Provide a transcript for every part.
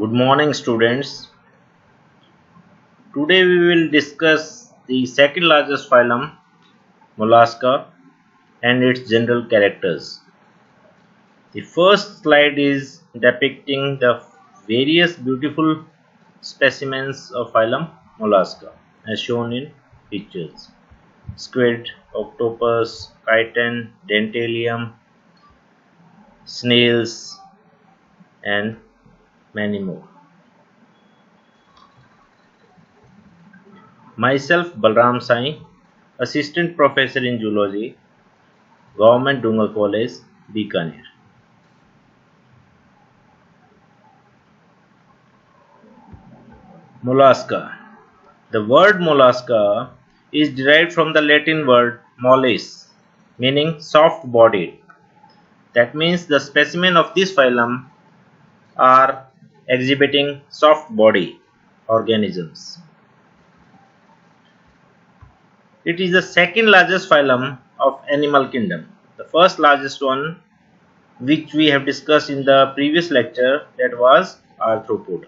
Good morning, students. Today we will discuss the second largest phylum, Mollusca, and its general characters. The first slide is depicting the various beautiful specimens of phylum Mollusca, as shown in pictures: squid, octopus, chitin, dentalium, snails, and many more. Myself, Balram Sai, Assistant Professor in Zoology, Government Dungal College, Bikaner. Mollusca. The word mollusca is derived from the Latin word mollis, meaning soft-bodied. That means the specimen of this phylum are exhibiting soft body organisms. It is the second largest phylum of animal kingdom. The first largest one, which we have discussed in the previous lecture, that was Arthropoda.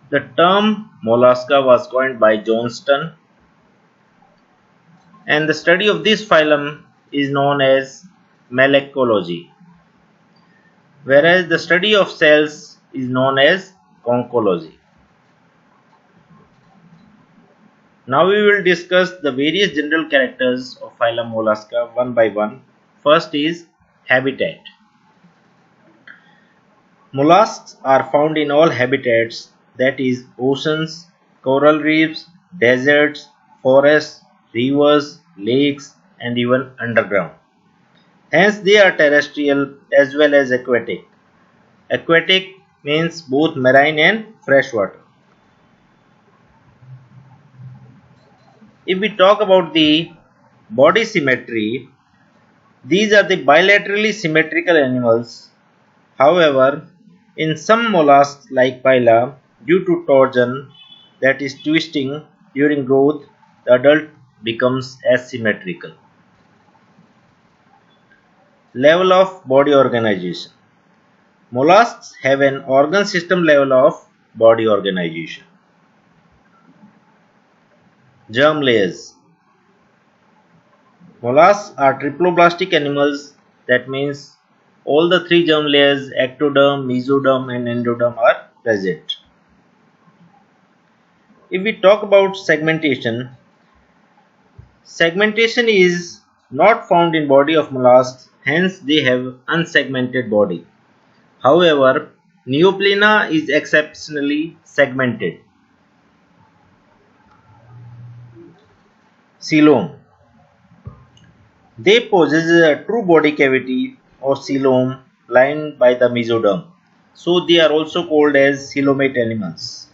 The term mollusca was coined by Johnston, and the study of this phylum is known as malacology, whereas the study of cells is known as conchology. Now we will discuss the various general characters of phylum Mollusca one by one. First is habitat. Mollusks are found in all habitats, that is oceans, coral reefs, deserts, forests, rivers, lakes, and even underground. Hence they are terrestrial as well as aquatic. Aquatic means both marine and freshwater. If we talk about the body symmetry, these are the bilaterally symmetrical animals. However, in some mollusks like phyla, due to torsion, that is twisting during growth, the adult becomes asymmetrical. Level of body organization. Mollusks have an organ system level of body organization. Germ layers. Mollusks are triploblastic animals, that means all the three germ layers, ectoderm, mesoderm and endoderm, are present. If we talk about segmentation, segmentation is not found in body of mollusks, hence they have unsegmented body. However, Neoplana is exceptionally segmented. Coelom. They possess a true body cavity or coelom lined by the mesoderm. So they are also called as coelomate animals.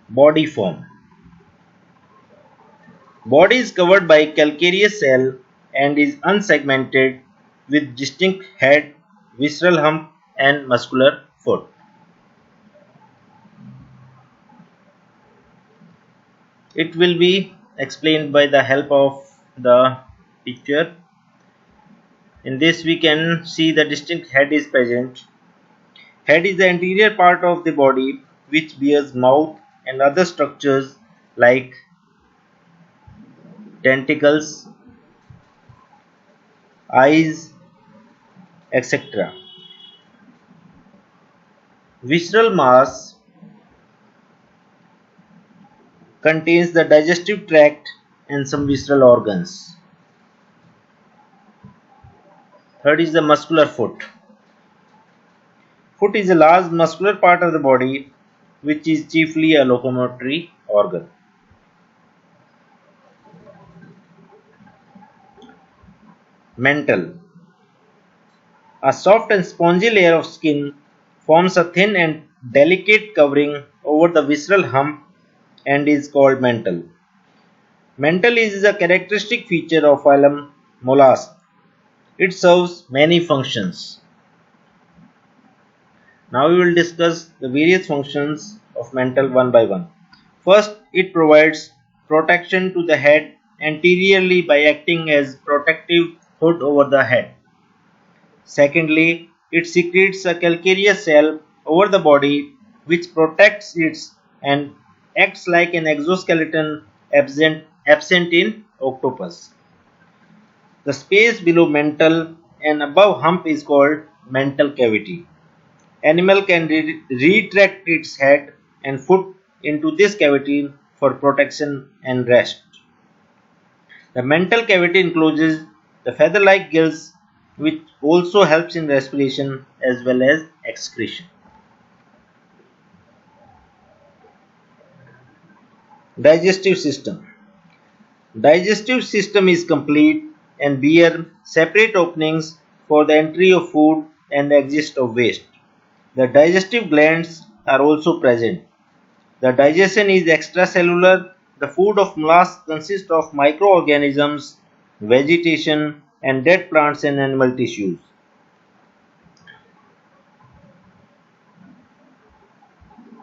Body form. Body is covered by calcareous cell and is unsegmented with distinct head, visceral hump and muscular foot. It will be explained by the help of the picture. In this we can see the distinct head is present. Head is the anterior part of the body which bears mouth and other structures like tentacles, eyes, etc. Visceral mass contains the digestive tract and some visceral organs. Third is the muscular foot. Foot is a large muscular part of the body which is chiefly a locomotory organ. Mantle. A soft and spongy layer of skin forms a thin and delicate covering over the visceral hump and is called mantle. Mantle is a characteristic feature of phylum Mollusca. It serves many functions. Now we will discuss the various functions of mantle one by one. First, it provides protection to the head anteriorly by acting as protective hood over the head. Secondly, it secretes a calcareous shell over the body which protects it and acts like an exoskeleton absent in octopus. The space below mental and above hump is called mental cavity. Animal can retract its head and foot into this cavity for protection and rest. The mental cavity encloses the feather-like gills which also helps in respiration as well as excretion. Digestive system. Digestive system is complete and bear separate openings for the entry of food and exit of waste. The digestive glands are also present. The digestion is extracellular. The food of mollusks consists of microorganisms, vegetation, and dead plants and animal tissues.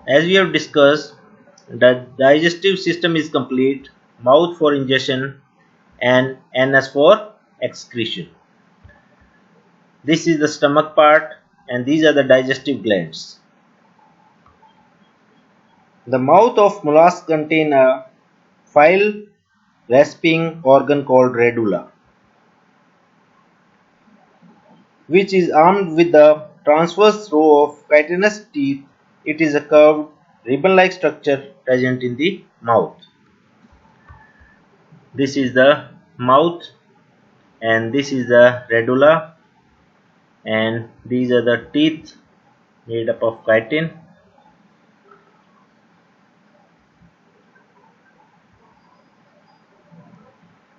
As we have discussed, the digestive system is complete, mouth for ingestion and anus for excretion. This is the stomach part and these are the digestive glands. The mouth of mollusk contains a file rasping organ called radula, which is armed with the transverse row of chitinous teeth. It is a curved, ribbon-like structure present in the mouth. This is the mouth and this is the radula and these are the teeth made up of chitin.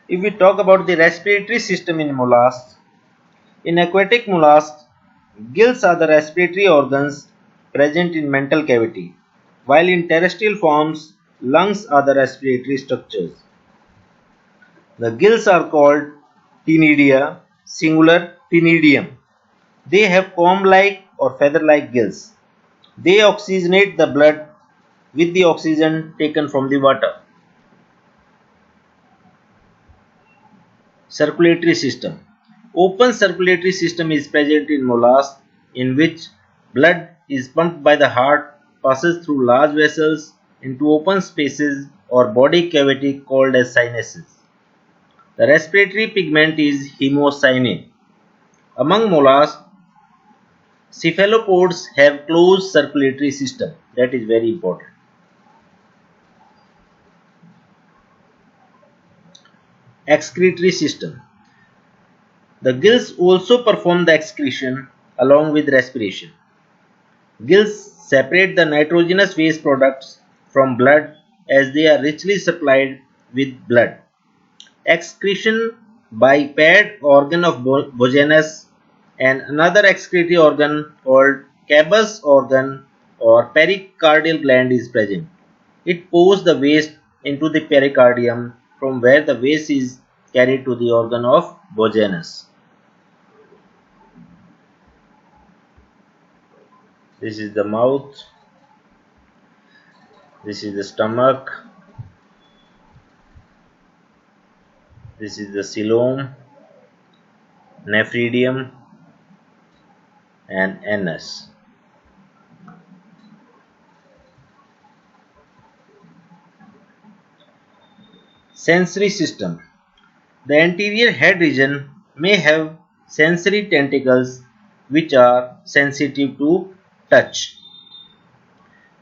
If we talk about the respiratory system in mollusks, in aquatic mollusks, gills are the respiratory organs present in mental cavity, while in terrestrial forms, lungs are the respiratory structures. The gills are called ctenidia, singular ctenidium. They have comb-like or feather-like gills. They oxygenate the blood with the oxygen taken from the water. Circulatory system. Open circulatory system is present in mollusks in which blood is pumped by the heart, passes through large vessels into open spaces or body cavity called as sinuses. The respiratory pigment is hemocyanin. Among mollusks, cephalopods have closed circulatory system. That is very important. Excretory system. The gills also perform the excretion along with respiration. Gills separate the nitrogenous waste products from blood as they are richly supplied with blood. Excretion by paired organ of Vogenus and another excretory organ called Cabus organ or pericardial gland is present. It pours the waste into the pericardium from where the waste is carried to the organ of Vogenus. This is the mouth, this is the stomach, this is the coelom, nephridium and anus. Sensory system. The anterior head region may have sensory tentacles which are sensitive to touch.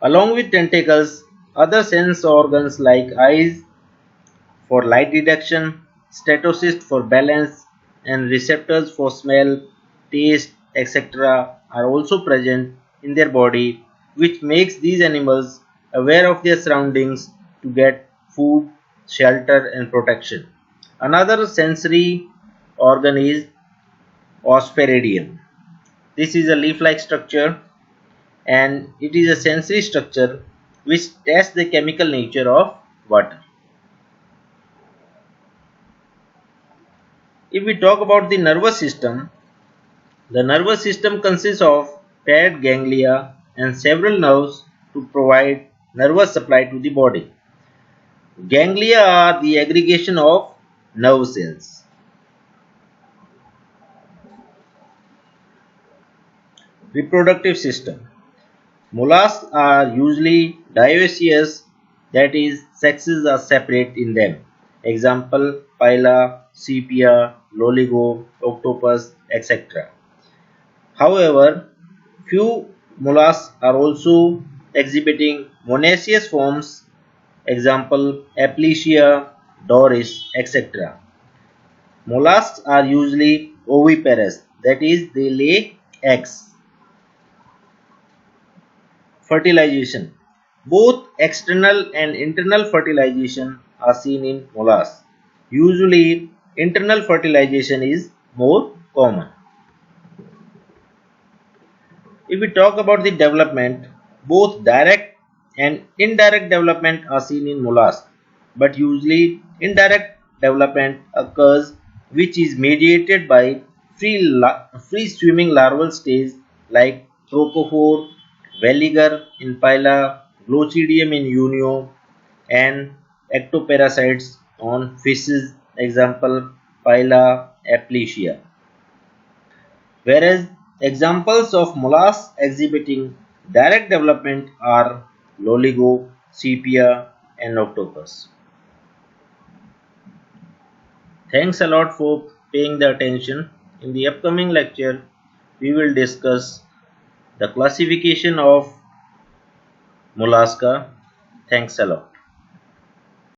Along with tentacles, other sense organs like eyes for light detection, stetocyst for balance, and receptors for smell, taste, etc. are also present in their body, which makes these animals aware of their surroundings to get food, shelter, and protection. Another sensory organ is osphairidium. This is a leaf-like structure and it is a sensory structure which tests the chemical nature of water. If we talk about the nervous system consists of paired ganglia and several nerves to provide nervous supply to the body. Ganglia are the aggregation of nerve cells. Reproductive system. Mollusks are usually dioecious, that is, sexes are separate in them. Example: Phyla, Sepia, Loligo, Octopus, etc. However, few mollusks are also exhibiting monoecious forms. Example: Aplysia, Doris, etc. Mollusks are usually oviparous, that is, they lay eggs. Fertilization. Both external and internal fertilization are seen in mollusks. Usually, internal fertilization is more common. If we talk about the development, both direct and indirect development are seen in mollusks, but usually indirect development occurs which is mediated by free swimming larval stage like trophophore, veliger in Phyla, Glochidium in Unio, and ectoparasites on fishes, example Phyla, Aplysia. Whereas examples of mollusks exhibiting direct development are Loligo, Sepia, and Octopus. Thanks a lot for paying the attention. In the upcoming lecture, we will discuss the classification of mollusca. Thanks a lot.